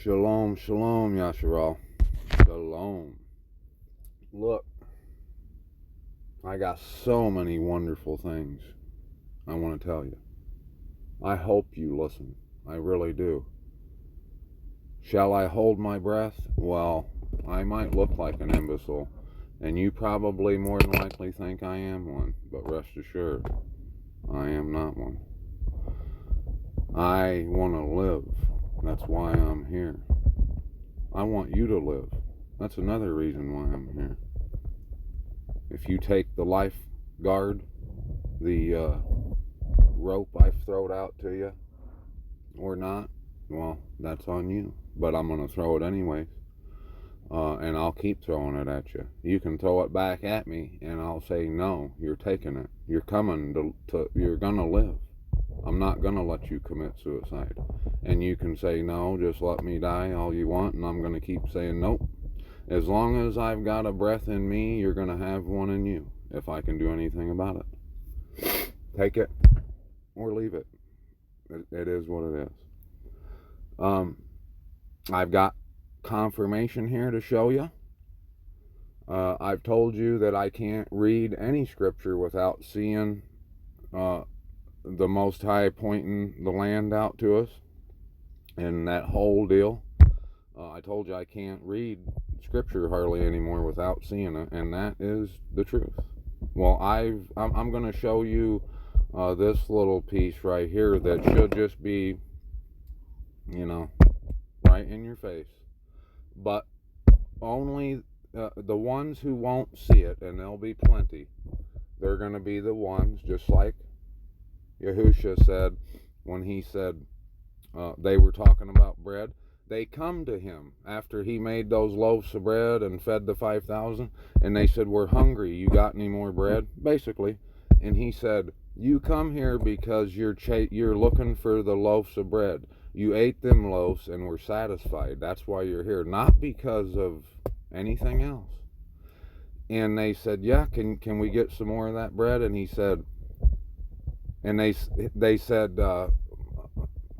Shalom, shalom, Yasharal. Shalom. Look, I got so many wonderful things I want to tell you. I hope you listen. I really do. Shall I hold my breath? Well, I might look like an imbecile, and you probably more than likely think I am one, but rest assured, I am not one. I want to live. That's why I'm here. I want you to live. That's another reason why I'm here. If you take the lifeguard, the rope I've thrown out to you, or not, well, that's on you. But I'm going to throw it anyways. And I'll keep throwing it at you. You can throw it back at me, and I'll say, no, you're taking it. You're coming to you're going to live. I'm not going to let you commit suicide. And you can say, no, just let me die all you want, and I'm going to keep saying, nope. As long as I've got a breath in me, you're going to have one in you, if I can do anything about it. Take it or leave it. It is what it is. I've got confirmation here to show you. I've told you that I can't read any scripture without seeing the Most High pointing the land out to us and that whole deal. I told you I can't read scripture hardly anymore without seeing it, and that is the truth. Well, I'm going to show you this little piece right here that should just be, right in your face. But only the ones who won't see it, and there'll be plenty, they're going to be the ones, just like Yahusha said when he said they were talking about bread. They come to him after he made those loaves of bread and fed the 5,000, and they said, we're hungry, you got any more bread? Basically. And he said, you come here because you're looking for the loaves of bread. You ate them loaves and were satisfied. That's why you're here, not because of anything else. And they said, yeah, can we get some more of that bread? And he said, and they said,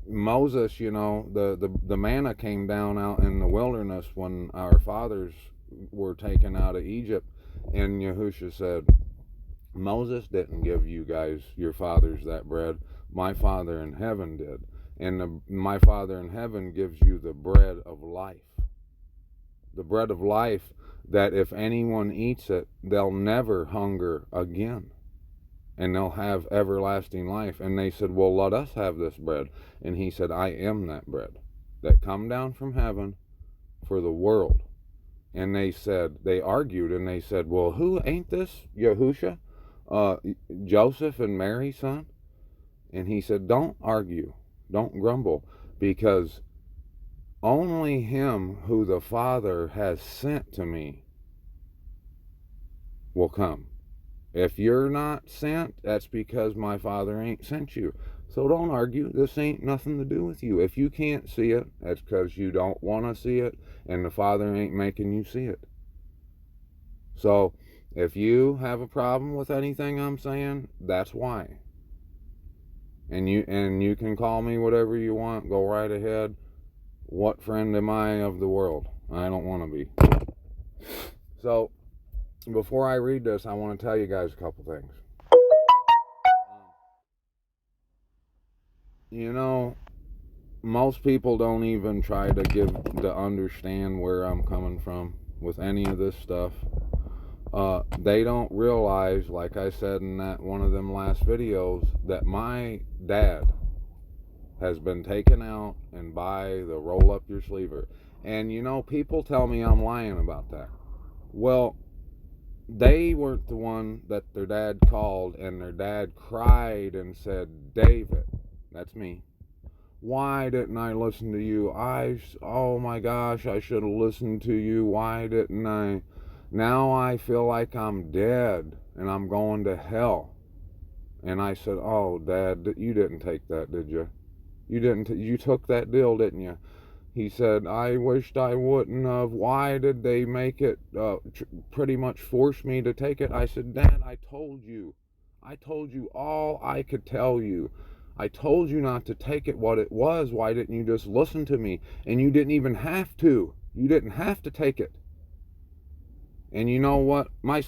Moses, the manna came down out in the wilderness when our fathers were taken out of Egypt. And Yahusha said, Moses didn't give you guys, your fathers, that bread. My Father in heaven did. And my Father in heaven gives you the bread of life. The bread of life that if anyone eats it, they'll never hunger again. And they'll have everlasting life. And they said, well, let us have this bread. And he said, I am that bread that come down from heaven for the world. And they argued, and they said, well, who ain't this Yahusha? Joseph and Mary's son? And he said, don't argue, don't grumble, because only him who the Father has sent to me will come. If you're not sent, that's because my Father ain't sent you. So don't argue. This ain't nothing to do with you. If you can't see it, that's because you don't want to see it, and the Father ain't making you see it. So if you have a problem with anything I'm saying, that's why. And you can call me whatever you want. Go right ahead. What friend am I of the world? I don't want to be. So before I read this, I want to tell you guys a couple things. Most people don't even try to understand where I'm coming from with any of this stuff. They don't realize, like I said in that one of them last videos, that my dad has been taken out and by the roll up your sleever. And people tell me I'm lying about that. Well, they weren't the one that their dad called, and their dad cried and said, David, that's me, why didn't I listen to you? Oh my gosh, I should have listened to you. Why didn't I? Now I feel like I'm dead and I'm going to hell. And I said, oh, Dad, you didn't take that, did you? You took that deal, didn't you? He said, I wished I wouldn't have. Why did they make it, pretty much force me to take it? I said, Dad, I told you all I could tell you. I told you not to take it what it was. Why didn't you just listen to me? And you didn't even have to. You didn't have to take it. And you know what? My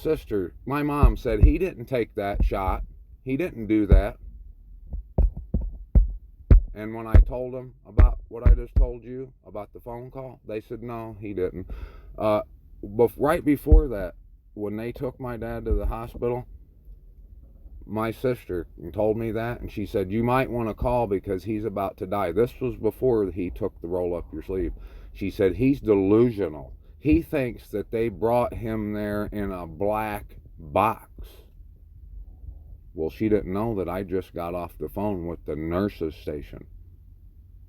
mom said he didn't take that shot. He didn't do that. And when I told them about what I just told you about the phone call, they said, no, he didn't. Right before that, when they took my dad to the hospital, my sister told me that, and she said, you might want to call because he's about to die. This was before he took the roll up your sleeve. She said, he's delusional. He thinks that they brought him there in a black box. Well, she didn't know that I just got off the phone with the nurses station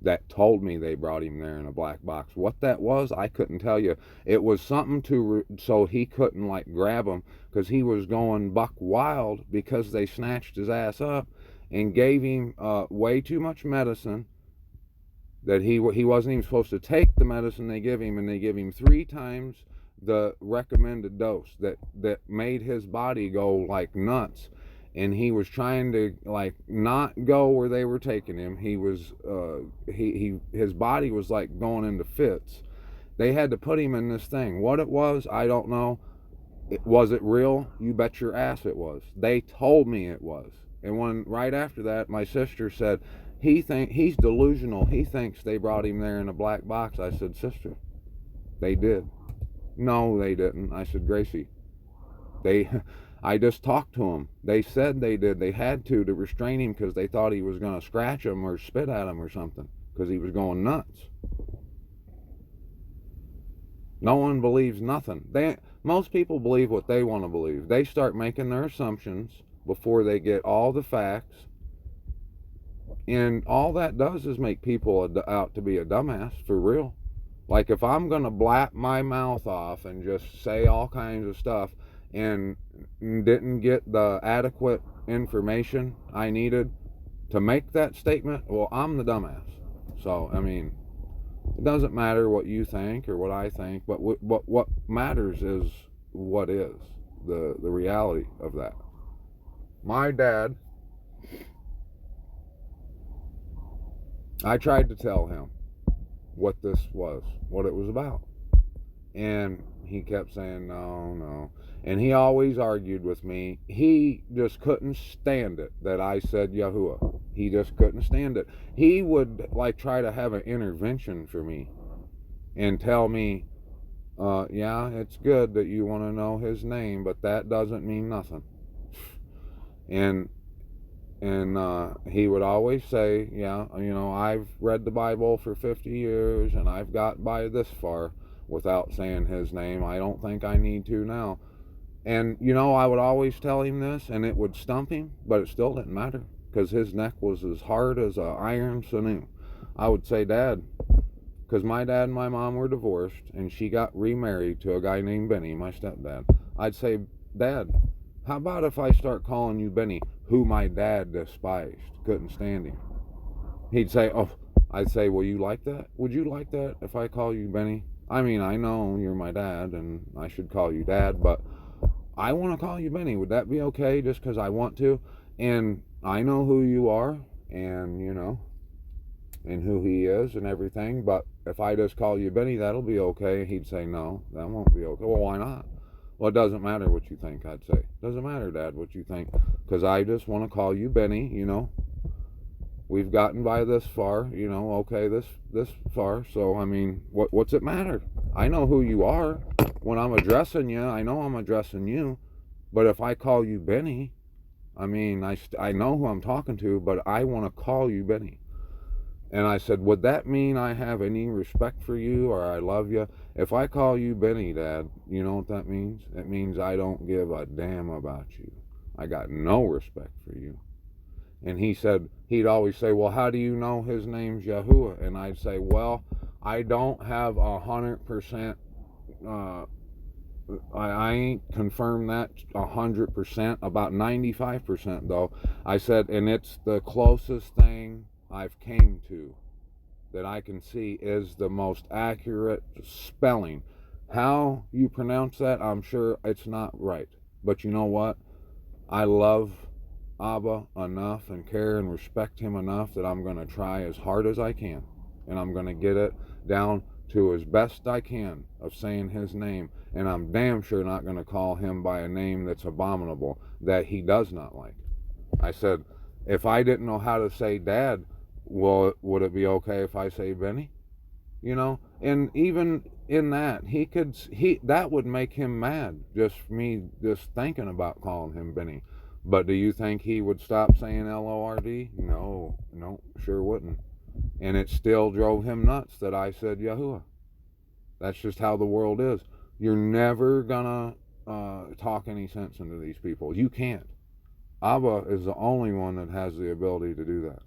that told me they brought him there in a black box. What that was, I couldn't tell you. It was something so he couldn't like grab him, because he was going buck wild because they snatched his ass up and gave him way too much medicine that he wasn't even supposed to take the medicine they give him, and they give him 3 times the recommended dose that made his body go like nuts. And he was trying to like not go where they were taking him. He was his body was like going into fits. They had to put him in this thing. What it was, I don't know. Was it real? You bet your ass it was. They told me it was. And right after that, my sister said, he's delusional. He thinks they brought him there in a black box. I said, sister, they did. No, they didn't. I said, Gracie, I just talked to them. They said they did. They had to restrain him because they thought he was going to scratch him or spit at him or something, because he was going nuts. No one believes nothing. Most people believe what they want to believe. They start making their assumptions before they get all the facts. And all that does is make people out to be a dumbass, for real. Like if I'm going to blap my mouth off and just say all kinds of stuff and didn't get the adequate information I needed to make that statement, well, I'm the dumbass. So, I mean, it doesn't matter what you think or what I think, but what matters is what is the reality of that. My dad, I tried to tell him what this was, what it was about. And he kept saying, no. And he always argued with me. He just couldn't stand it that I said Yahuwah. He just couldn't stand it. He would like try to have an intervention for me and tell me, yeah, it's good that you want to know his name, but that doesn't mean nothing. And he would always say, yeah, I've read the Bible for 50 years and I've got by this far without saying his name. I don't think I need to now. And, I would always tell him this, and it would stump him, but it still didn't matter, because his neck was as hard as an iron sinew. I would say, Dad, because my dad and my mom were divorced, and she got remarried to a guy named Benny, my stepdad. I'd say, Dad, how about if I start calling you Benny, who my dad despised, couldn't stand him? He'd say, oh, I'd say, well, you like that? Would you like that if I call you Benny? I mean, I know you're my dad, and I should call you Dad, but I want to call you Benny. Would that be okay just because I want to? And I know who you are, and, and who he is and everything, but if I just call you Benny, that'll be okay. He'd say, no, that won't be okay. Well, why not? Well, it doesn't matter what you think, I'd say. Doesn't matter, Dad, what you think, because I just want to call you Benny, We've gotten by this far, okay, this far, so, I mean, what's it matter? I know who you are. When I'm addressing you, I know I'm addressing you, but if I call you Benny, I mean, I know who I'm talking to, but I want to call you Benny. And I said, would that mean I have any respect for you or I love you? If I call you Benny, Dad, you know what that means? It means I don't give a damn about you. I got no respect for you. And he said, he'd always say, well, how do you know his name's Yahuwah? And I'd say, well, I don't have 100%, I ain't confirmed that 100%, about 95% though. I said, and it's the closest thing I've came to that I can see is the most accurate spelling. How you pronounce that, I'm sure it's not right. But you know what? I love Abba enough and care and respect him enough that I'm going to try as hard as I can, and I'm going to get it down to as best I can of saying his name, and I'm damn sure not going to call him by a name that's abominable, that he does not like. I said, if I didn't know how to say Dad, well, would it be okay if I say Benny? You know, and even in that, that would make him mad, just me just thinking about calling him Benny. But do you think he would stop saying Lord? No, sure wouldn't. And it still drove him nuts that I said Yahuwah. That's just how the world is. You're never gonna talk any sense into these people. You can't. Abba is the only one that has the ability to do that.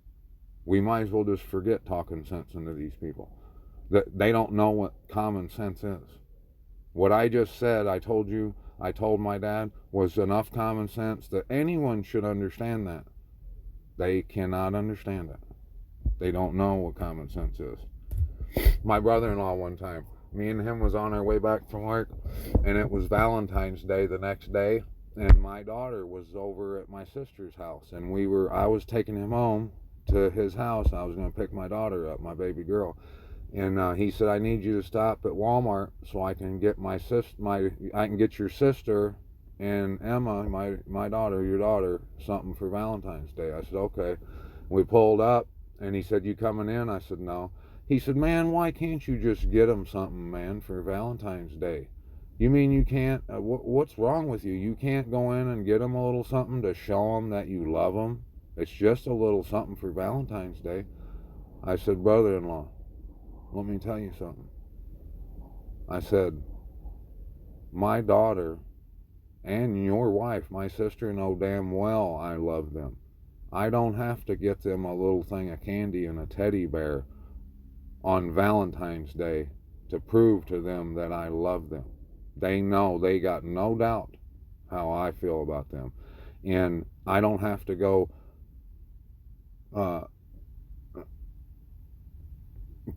We might as well just forget talking sense into these people. That they don't know what common sense is. What I just said, I told my dad, was enough common sense that anyone should understand that. They cannot understand it. They don't know what common sense is. My brother-in-law one time, me and him was on our way back from work, and it was Valentine's Day the next day, and my daughter was over at my sister's house, and I was taking him home to his house. I was going to pick my daughter up, my baby girl. And he said, I need you to stop at Walmart so I can get I can get your sister and Emma, my daughter, your daughter, something for Valentine's Day. I said, okay. We pulled up, and he said, you coming in? I said, no. He said, man, why can't you just get them something, man, for Valentine's Day? You mean you can't? What's wrong with you? You can't go in and get them a little something to show them that you love them? It's just a little something for Valentine's Day. I said, brother-in-law, let me tell you something. I said, my daughter and your wife, my sister, know damn well I love them. I don't have to get them a little thing of candy and a teddy bear on Valentine's Day to prove to them that I love them. They know, they got no doubt how I feel about them. And I don't have to go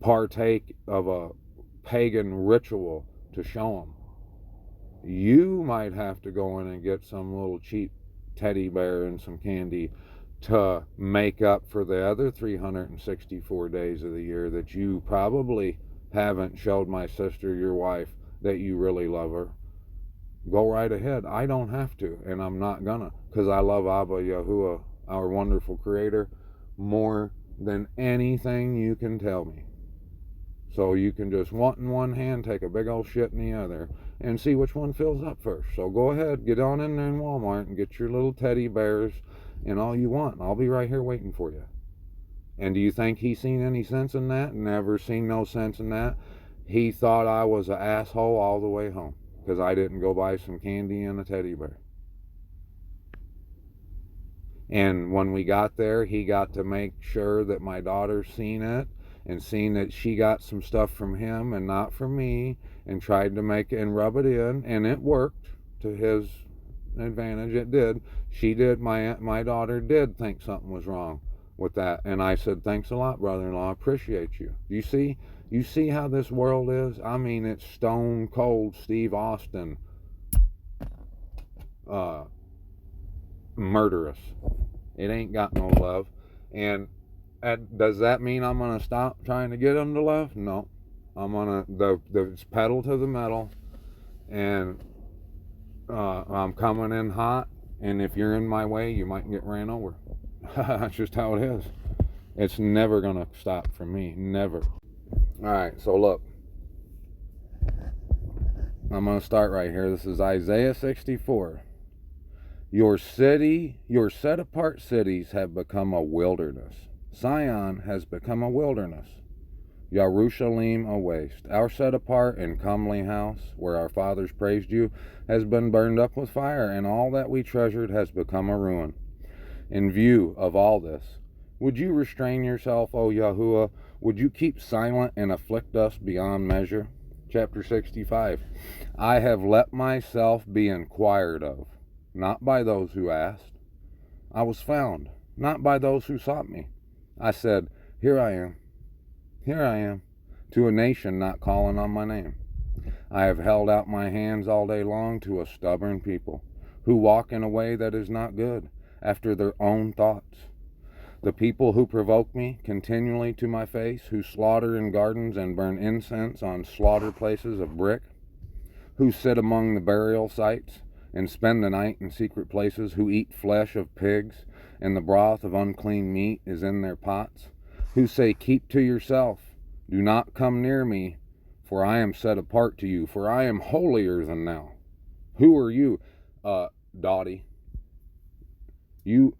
partake of a pagan ritual to show them. You might have to go in and get some little cheap teddy bear and some candy to make up for the other 364 days of the year that you probably haven't showed my sister, your wife, that you really love her. Go right ahead. I don't have to, and I'm not gonna, because I love Abba Yahuwah, our wonderful creator, more than anything you can tell me. So you can just want in one hand, take a big old shit in the other, and see which one fills up first. So go ahead, get on in there in Walmart and get your little teddy bears and all you want. I'll be right here waiting for you. And do you think he seen any sense in that? Never seen no sense in that. He thought I was an asshole all the way home because I didn't go buy some candy and a teddy bear. And when we got there, he got to make sure that my daughter seen it and seen that she got some stuff from him and not from me, and tried to make it and rub it in, and it worked to his advantage. It did. She did. My daughter did think something was wrong with that, and I said, thanks a lot, brother-in-law, I appreciate you. You see how this world is? I mean, it's stone cold Steve Austin murderous. It ain't got no love. And does that mean I'm gonna stop trying to get them to love? No. I'm gonna the pedal to the metal, and I'm coming in hot, and if you're in my way, you might get ran over. That's just how it is. It's never gonna stop for me. Never. Alright, so look. I'm gonna start right here. This is Isaiah 64. Your set apart cities have become a wilderness. Zion has become a wilderness. Jerusalem a waste. Our set apart and comely house, where our fathers praised you, has been burned up with fire, and all that we treasured has become a ruin. In view of all this, would you restrain yourself, O Yahuwah? Would you keep silent and afflict us beyond measure? Chapter 65. I have let myself be inquired of, not by those who asked. I was found, not by those who sought me. I said, here I am, to a nation not calling on my name. I have held out my hands all day long to a stubborn people, who walk in a way that is not good. after their own thoughts. The people who provoke me continually to my face, who slaughter in gardens and burn incense on slaughter places of brick, who sit among the burial sites and spend the night in secret places, who eat flesh of pigs, and the broth of unclean meat is in their pots, who say, keep to yourself, do not come near me, for I am set apart to you, for I am holier than thou. Who are you, Dottie? You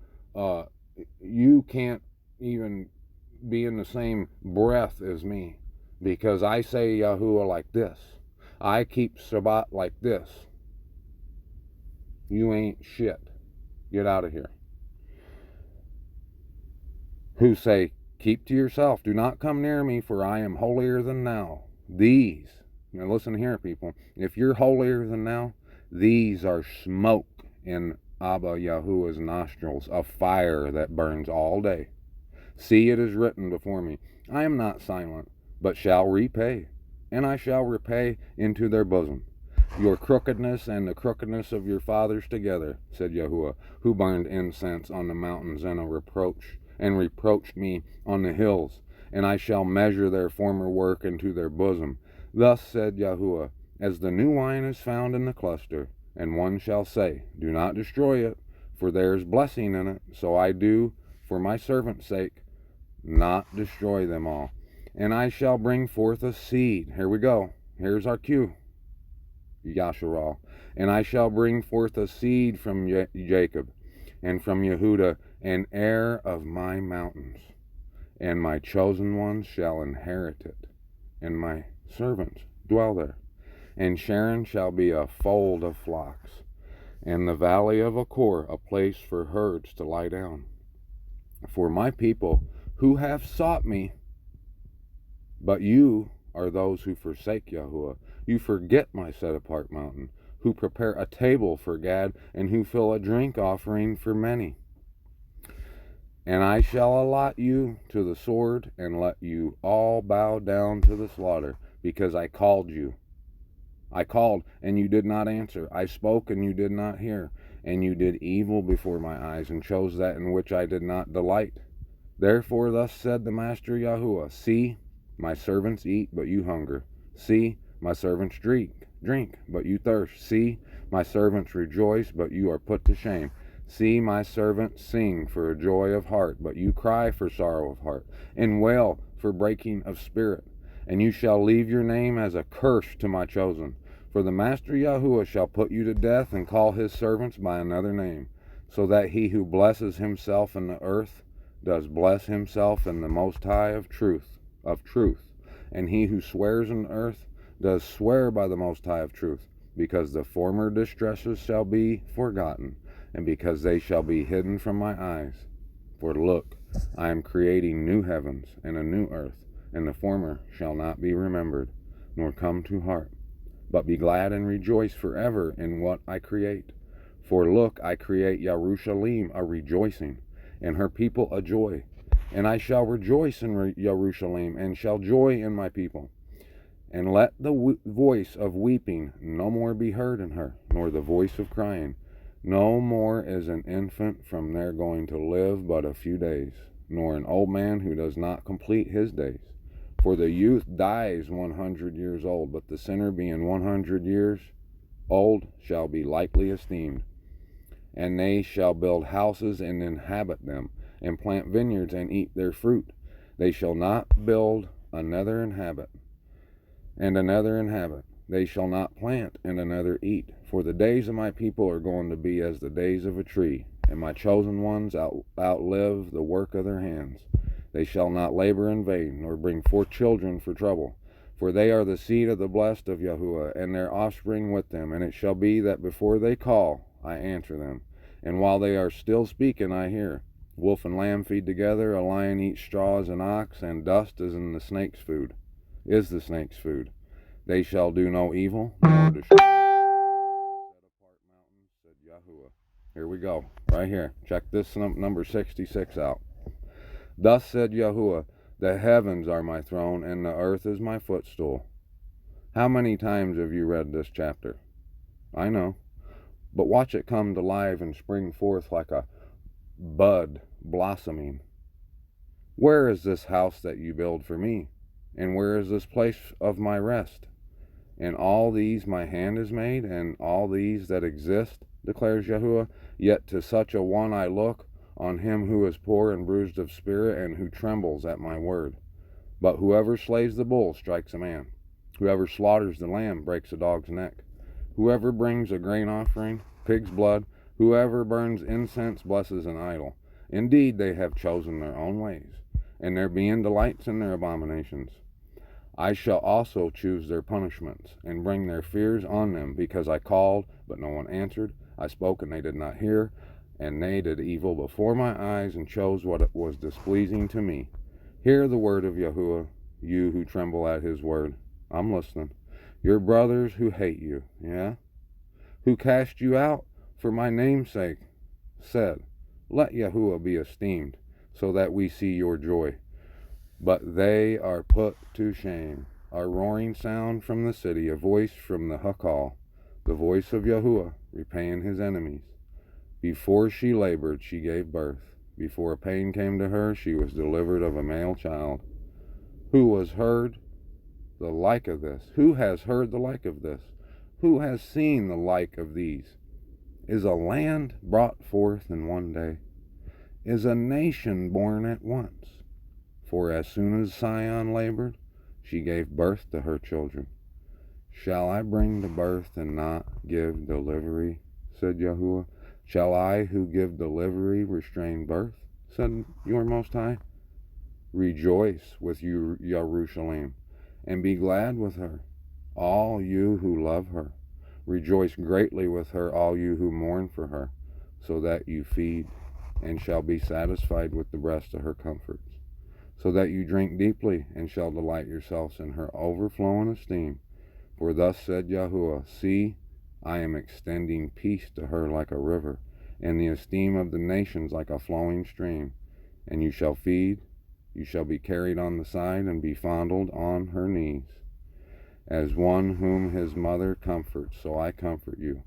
can't even be in the same breath as me, because I say Yahuwah like this. I keep Shabbat like this. You ain't shit. Get out of here. Who say, keep to yourself, do not come near me, for I am holier than thou. These, now listen here, people, if you're holier than thou, these are smoke in Abba Yahuwah's nostrils, a fire that burns all day. See, it is written before me, I am not silent, but shall repay, and I shall repay into their bosom. Your crookedness and the crookedness of your fathers together, said Yahuwah, who burned incense on the mountains and reproached me on the hills, and I shall measure their former work into their bosom. Thus said Yahuwah, as the new wine is found in the cluster, and one shall say, do not destroy it, for there is blessing in it, so I do, for my servant's sake, not destroy them all. And I shall bring forth a seed. Here we go. Here's our cue. Yasharal. And I shall bring forth a seed from Jacob, and from Yehudah, an heir of my mountains. And my chosen ones shall inherit it, and my servants dwell there. And Sharon shall be a fold of flocks, and the valley of Achor a place for herds to lie down. For my people who have sought me, but you are those who forsake Yahuwah. You forget my set-apart mountain, who prepare a table for Gad, and who fill a drink offering for many. And I shall allot you to the sword, and let you all bow down to the slaughter, because I called you. I called, and you did not answer. I spoke, and you did not hear. And you did evil before my eyes, and chose that in which I did not delight. Therefore thus said the Master Yahuwah, see, my servants eat, but you hunger. See, my servants drink, but you thirst. See, my servants rejoice, but you are put to shame. See, my servants sing for a joy of heart, but you cry for sorrow of heart, and wail for breaking of spirit. And you shall leave your name as a curse to my chosen. For the Master Yahuwah shall put you to death, and call his servants by another name, so that he who blesses himself in the earth does bless himself in the Most High of truth, and he who swears in the earth does swear by the Most High of truth, because the former distresses shall be forgotten, and because they shall be hidden from my eyes. For look, I am creating new heavens and a new earth, and the former shall not be remembered, nor come to heart. But be glad and rejoice forever in what I create. For look, I create Yerushalayim a rejoicing, and her people a joy. And I shall rejoice in Yerushalayim, and shall joy in my people. And let the voice of weeping no more be heard in her, nor the voice of crying. No more is an infant from there going to live but a few days, nor an old man who does not complete his days. For the youth dies 100 years old, but the sinner being 100 years old shall be lightly esteemed. And they shall build houses and inhabit them, and plant vineyards and eat their fruit. They shall not build another inhabit. They shall not plant and another eat. For the days of my people are going to be as the days of a tree, and my chosen ones outlive the work of their hands. They shall not labor in vain, nor bring forth children for trouble. For they are the seed of the blessed of Yahuwah, and their offspring with them. And it shall be that before they call, I answer them. And while they are still speaking, I hear. Wolf and lamb feed together, a lion eats straw as an ox, and dust is the snake's food. They shall do no evil, nor destroy. Set-apart mountains, said Yahuwah. Here we go, right here. Check this number 66 out. Thus said Yahuwah, the heavens are my throne, and the earth is my footstool. How many times have you read this chapter? I know. But watch it come to life and spring forth like a bud blossoming. Where is this house that you build for me? And where is this place of my rest? And all these my hand has made, and all these that exist, declares Yahuwah. Yet to such a one I look, on him who is poor and bruised of spirit, and who trembles at my word. But whoever slays the bull strikes a man. Whoever slaughters the lamb breaks a dog's neck. Whoever brings a grain offering, pig's blood, whoever burns incense blesses an idol. Indeed, they have chosen their own ways, and their being delights in their abominations. I shall also choose their punishments, and bring their fears on them, because I called, but no one answered. I spoke, and they did not hear, and they did evil before my eyes, and chose what was displeasing to me. Hear the word of Yahuwah, you who tremble at his word. I'm listening. Your brothers who hate you, who cast you out for my name's sake, said, let Yahuwah be esteemed, so that we see your joy. But they are put to shame. A roaring sound from the city, a voice from the Hakal, the voice of Yahuwah, repaying his enemies. Before she labored, she gave birth. Before pain came to her, she was delivered of a male child. Who has heard the like of this? Who has heard the like of this? Who has seen the like of these? Is a land brought forth in one day? Is a nation born at once? For as soon as Sion labored, she gave birth to her children. Shall I bring to birth and not give delivery? Said Yahuwah. Shall I, who give delivery, restrain birth? Said your Most High. Rejoice with you, Jerusalem, and be glad with her, all you who love her. Rejoice greatly with her, all you who mourn for her, so that you feed, and shall be satisfied with the breast of her comforts, so that you drink deeply, and shall delight yourselves in her overflowing esteem. For thus said Yahuwah, see, I am extending peace to her like a river, and the esteem of the nations like a flowing stream. And you shall feed, you shall be carried on the side, and be fondled on her knees. As one whom his mother comforts, so I comfort you.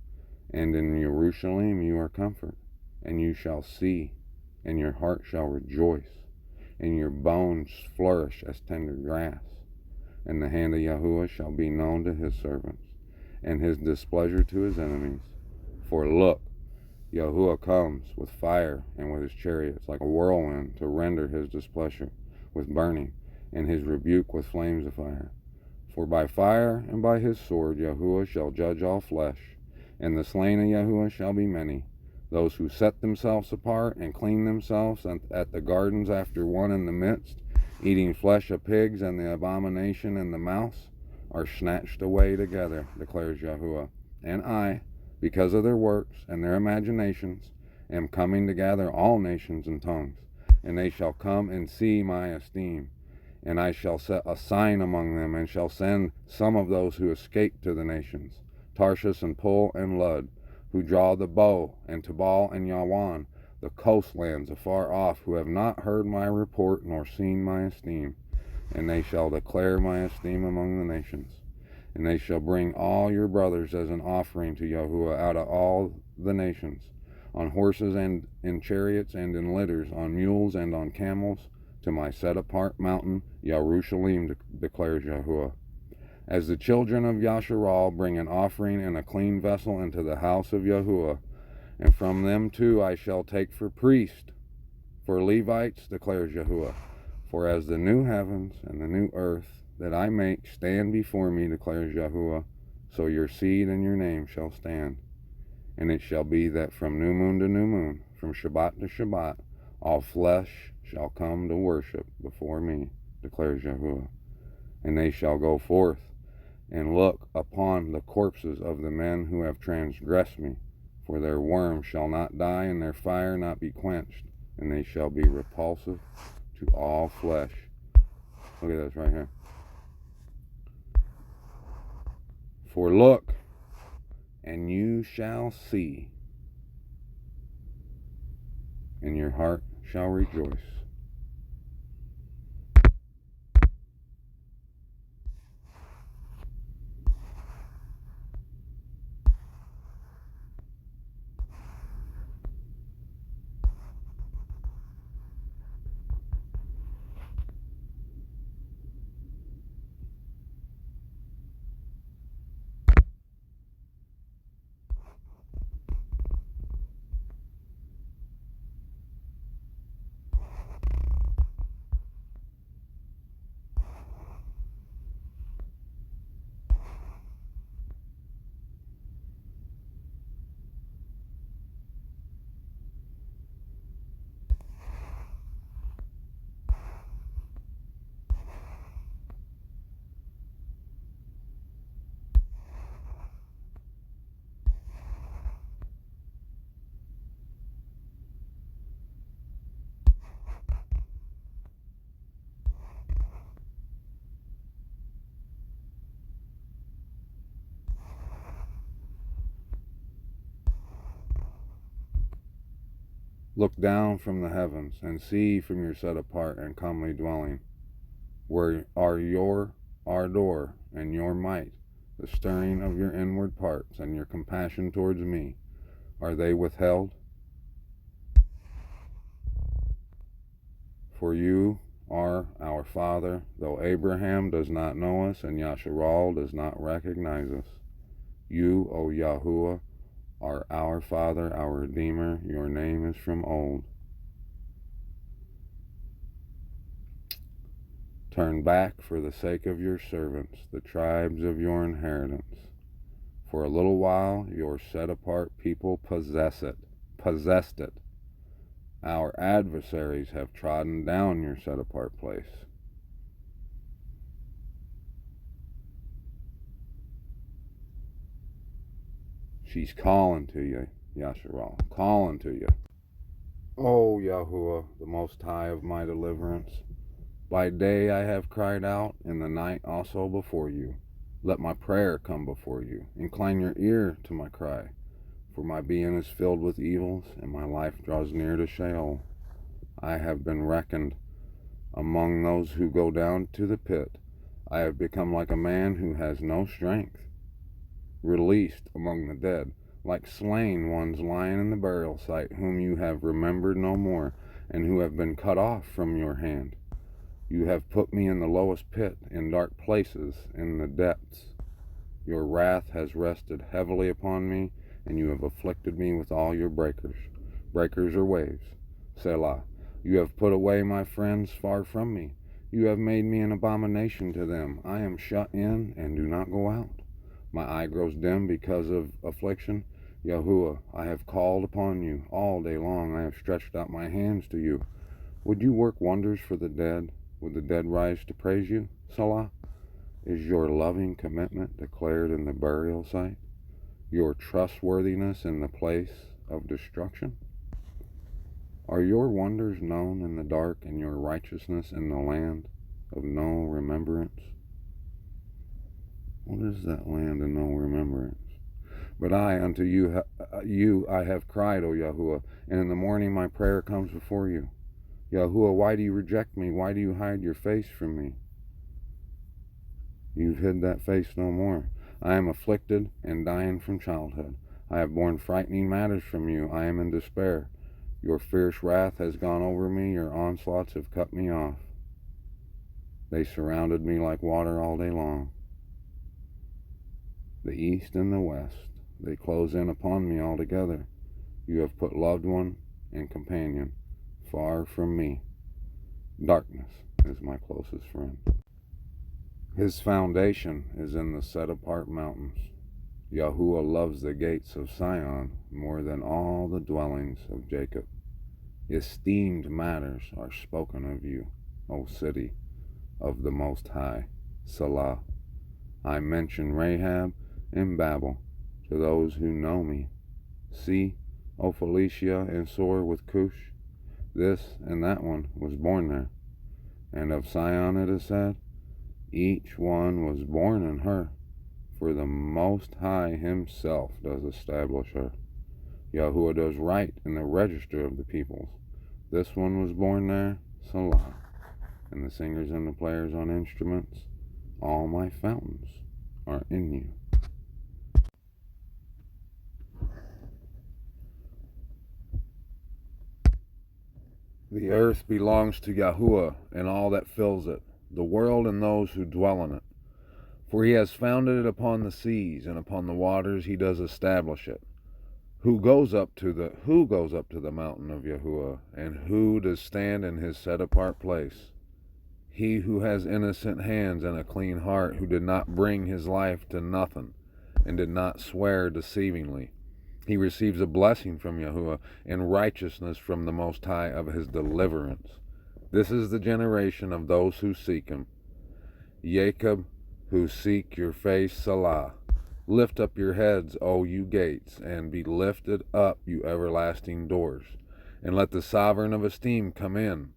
And in Jerusalem you are comfort, and you shall see, and your heart shall rejoice, and your bones flourish as tender grass. And the hand of Yahuwah shall be known to his servants, and his displeasure to his enemies. For look, Yahuwah comes with fire and with his chariots, like a whirlwind, to render his displeasure with burning, and his rebuke with flames of fire. For by fire and by his sword Yahuwah shall judge all flesh, and the slain of Yahuwah shall be many. Those who set themselves apart and clean themselves at the gardens after one in the midst, eating flesh of pigs and the abomination and the mouse, are snatched away together, declares Yahuwah. And I, because of their works and their imaginations, am coming to gather all nations and tongues, and they shall come and see my esteem. And I shall set a sign among them, and shall send some of those who escape to the nations, Tarshish and Pul and Lud, who draw the bow, and Tabal and Yawan, the coastlands afar off, who have not heard my report nor seen my esteem. And they shall declare my esteem among the nations. And they shall bring all your brothers as an offering to Yahuwah out of all the nations, on horses and in chariots and in litters, on mules and on camels, to my set-apart mountain, Jerusalem, declares Yahuwah. As the children of Yasharal bring an offering in a clean vessel into the house of Yahuwah, and from them too I shall take for priest, for Levites, declares Yahuwah. For as the new heavens and the new earth that I make stand before me, declares Yahuwah, so your seed and your name shall stand. And it shall be that from new moon to new moon, from Shabbat to Shabbat, all flesh shall come to worship before me, declares Yahuwah. And they shall go forth and look upon the corpses of the men who have transgressed me, for their worm shall not die, and their fire not be quenched, and they shall be repulsive to all flesh. Look at this right here. For look, and you shall see, and your heart shall rejoice. Look down from the heavens, and see from your set apart and comely dwelling, where are your ardor and your might, the stirring of your inward parts, and your compassion towards me. Are they withheld? For you are our Father, though Abraham does not know us and Yasharal does not recognize us. You, O Yahuwah, are our Father, our Redeemer. Your name is from old. Turn back for the sake of your servants, the tribes of your inheritance. For a little while your set-apart people possessed it. Our adversaries have trodden down your set-apart place. She's calling to you, Yasharal, calling to you. O Yahuwah, the Most High of my deliverance, by day I have cried out, in the night also before you. Let my prayer come before you. Incline your ear to my cry, for my being is filled with evils, and my life draws near to Sheol. I have been reckoned among those who go down to the pit. I have become like a man who has no strength, released among the dead, like slain ones lying in the burial site, whom you have remembered no more, and who have been cut off from your hand. You have put me in the lowest pit, in dark places, in the depths. Your wrath has rested heavily upon me, and you have afflicted me with all your breakers. Breakers or waves. Selah. You have put away my friends far from me. You have made me an abomination to them. I am shut in and do not go out. My eye grows dim because of affliction. Yahuwah, I have called upon you all day long. I have stretched out my hands to you. Would you work wonders for the dead? Would the dead rise to praise you? Salah? Is your loving commitment declared in the burial site? Your trustworthiness in the place of destruction? Are your wonders known in the dark, and your righteousness in the land of no remembrance? What is that land of no remembrance? But I unto you I have cried, O Yahuwah, and in the morning my prayer comes before you. Yahuwah, why do you reject me? Why do you hide your face from me? You've hid that face no more. I am afflicted and dying from childhood. I have borne frightening matters from you. I am in despair. Your fierce wrath has gone over me. Your onslaughts have cut me off. They surrounded me like water all day long. The east and the west, they close in upon me altogether. You have put loved one and companion far from me. Darkness is my closest friend. His foundation is in the set-apart mountains. Yahuwah loves the gates of Sion more than all the dwellings of Jacob. Esteemed matters are spoken of you, O city of the Most High. Salah. I mention Rahab and Babel to those who know me. See, O Phoenicia and Sor with Cush, this and that one was born there. And of Sion it is said, each one was born in her, for the Most High himself does establish her. Yahuwah does right in the register of the peoples. This one was born there, Salah. And the singers and the players on instruments, all my fountains are in you. The earth belongs to Yahuwah and all that fills it, the world and those who dwell in it. For he has founded it upon the seas, and upon the waters he does establish it. Who goes up to the mountain of Yahuwah, and who does stand in his set apart place? He who has innocent hands and a clean heart, who did not bring his life to nothing, and did not swear deceivingly. He receives a blessing from Yahuwah, and righteousness from the Most High of his deliverance. This is the generation of those who seek him. Jacob, who seek your face, Salah. Lift up your heads, O you gates, and be lifted up, you everlasting doors, and let the sovereign of esteem come in.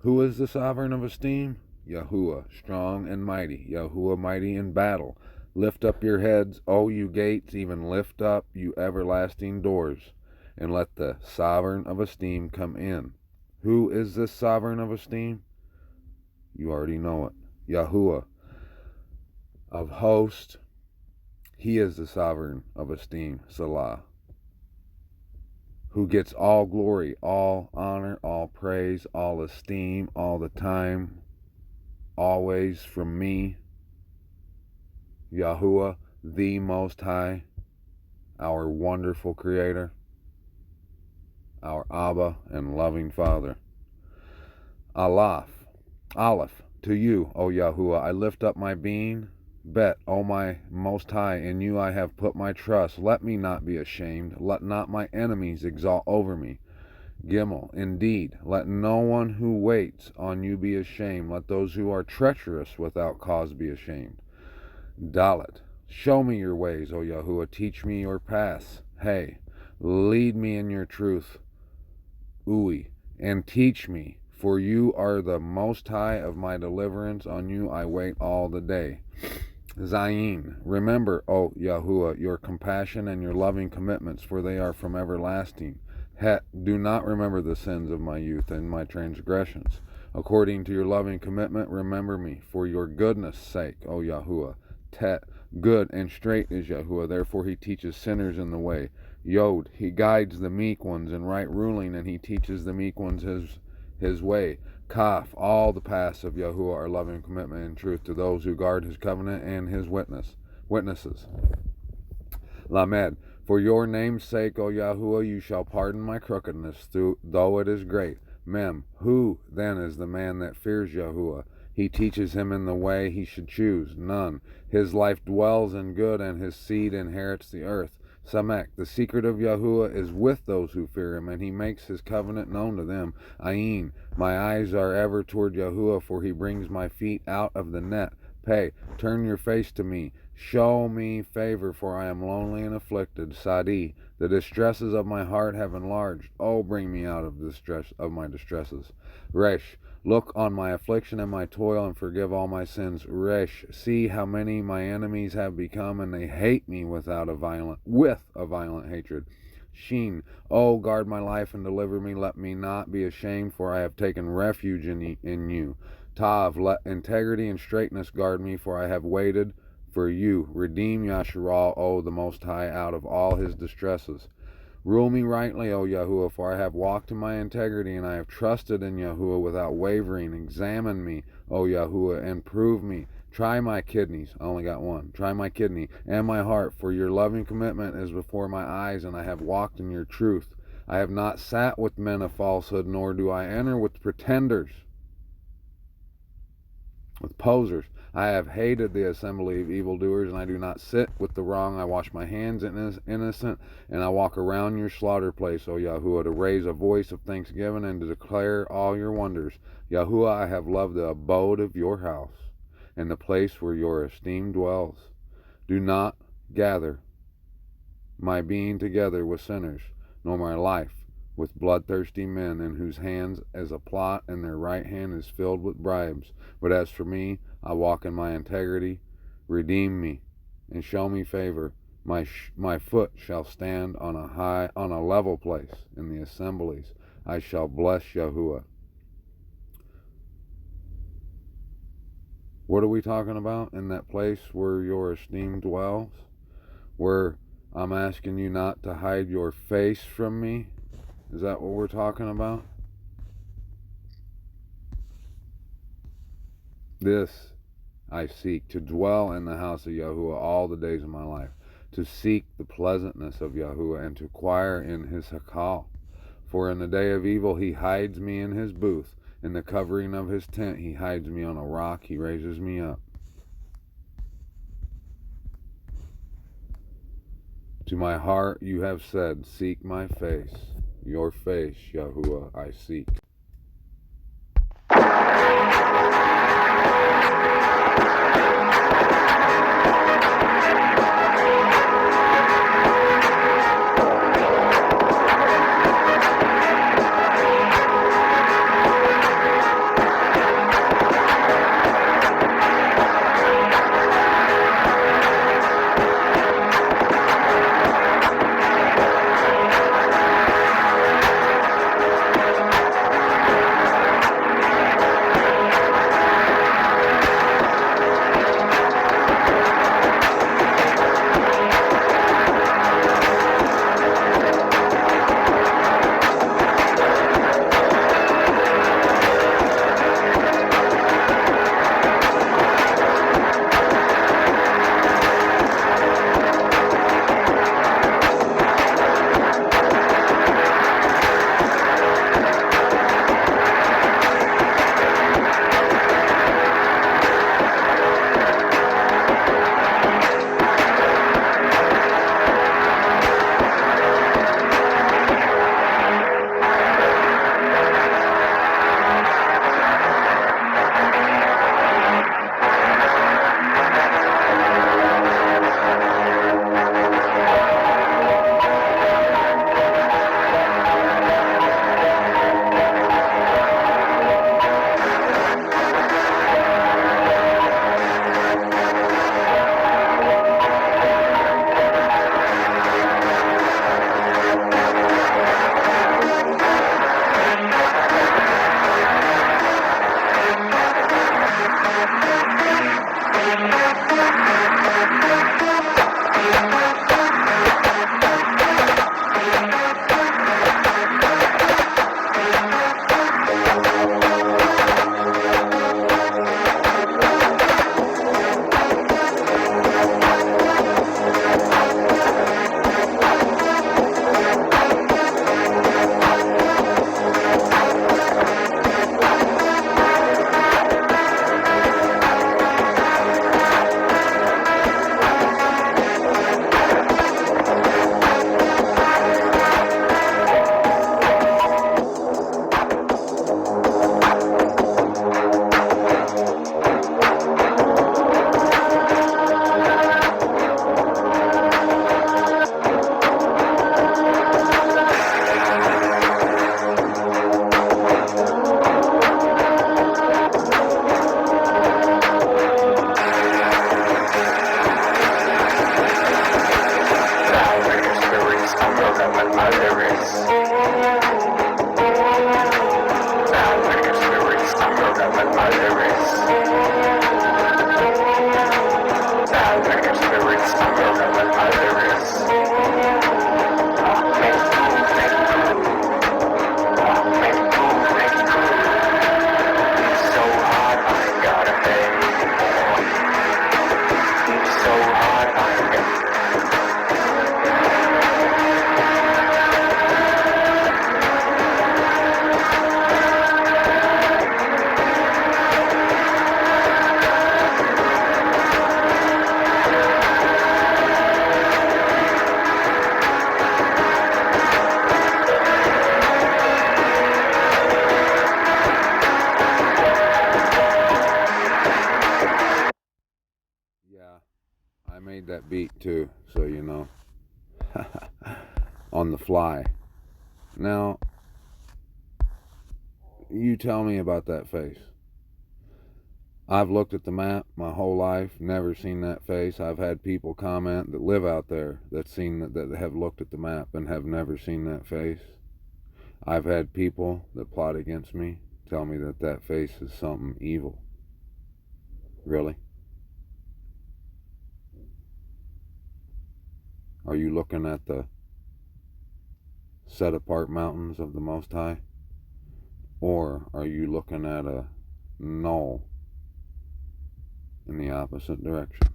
Who is the sovereign of esteem? Yahuwah, strong and mighty, Yahuwah mighty in battle. Lift up your heads, O you gates, even lift up, you everlasting doors, and let the sovereign of esteem come in. Who is this sovereign of esteem? You already know it. Yahuwah of hosts. He is the sovereign of esteem. Salah. Who gets all glory, all honor, all praise, all esteem, all the time, always from me. Yahuwah, the Most High, our wonderful Creator, our Abba and loving Father. Aleph, to you, O Yahuwah, I lift up my being. Bet, O my Most High, in you I have put my trust. Let me not be ashamed. Let not my enemies exalt over me. Gimel, indeed, let no one who waits on you be ashamed. Let those who are treacherous without cause be ashamed. Dalet, show me your ways, O Yahuwah. Teach me your paths. Hey, lead me in your truth. Ui, and teach me, for you are the Most High of my deliverance. On you I wait all the day. Zayin, remember, O Yahuwah, your compassion and your loving commitments, for they are from everlasting. Het, do not remember the sins of my youth and my transgressions. According to your loving commitment, remember me, for your goodness' sake, O Yahuwah. Tet, good and straight is Yahuwah, therefore he teaches sinners in the way. Yod, he guides the meek ones in right ruling, and he teaches the meek ones his way. Kaf, all the paths of Yahuwah are loving commitment and truth to those who guard his covenant and his witnesses. Lamed, for your name's sake, O Yahuwah, you shall pardon my crookedness, though it is great. Mem, who then is the man that fears Yahuwah? He teaches him in the way he should choose. None. His life dwells in good, and his seed inherits the earth. Samek, the secret of Yahuwah is with those who fear him, and he makes his covenant known to them. Ayin, my eyes are ever toward Yahuwah, for he brings my feet out of the net. Pay, turn your face to me. Show me favor, for I am lonely and afflicted. Sadi, the distresses of my heart have enlarged. Oh, bring me out of my distresses. Resh, look on my affliction and my toil, and forgive all my sins. Resh, see how many my enemies have become, and they hate me with a violent hatred. Sheen, oh, guard my life and deliver me. Let me not be ashamed, for I have taken refuge in you. Tav, let integrity and straightness guard me, for I have waited for you. Redeem Yasharal, O the Most High, out of all his distresses. Rule me rightly, O Yahuwah, for I have walked in my integrity, and I have trusted in Yahuwah without wavering. Examine me, O Yahuwah, and prove me. Try my kidneys. I only got one. Try my kidney and my heart, for your loving commitment is before my eyes, and I have walked in your truth. I have not sat with men of falsehood, nor do I enter with pretenders, with posers. I have hated the assembly of evildoers, and I do not sit with the wrong. I wash my hands innocent, and I walk around your slaughter place, O Yahuwah, to raise a voice of thanksgiving and to declare all your wonders. Yahuwah, I have loved the abode of your house, and the place where your esteem dwells. Do not gather my being together with sinners, nor my life with bloodthirsty men, in whose hands is a plot, and their right hand is filled with bribes. But as for me, I walk in my integrity. Redeem me and show me favor. My foot shall stand on a level place in the assemblies. I shall bless Yahuwah. What are we talking about in that place where your esteem dwells? Where I'm asking you not to hide your face from me? Is that what we're talking about? This I seek, to dwell in the house of Yahuwah all the days of my life, to seek the pleasantness of Yahuwah, and to inquire in his hakal. For in the day of evil he hides me in his booth. In the covering of his tent he hides me on a rock. He raises me up. To my heart you have said, seek my face. Your face, Yahuwah, I seek. I made that beat too, so you know. On the fly. Now, you tell me about that face. I've looked at the map my whole life, never seen that face. I've had people comment that live out there that have looked at the map and have never seen that face. I've had people that plot against me tell me that that face is something evil. Really? Are you looking at the set apart mountains of the Most High? Or are you looking at a knoll in the opposite direction?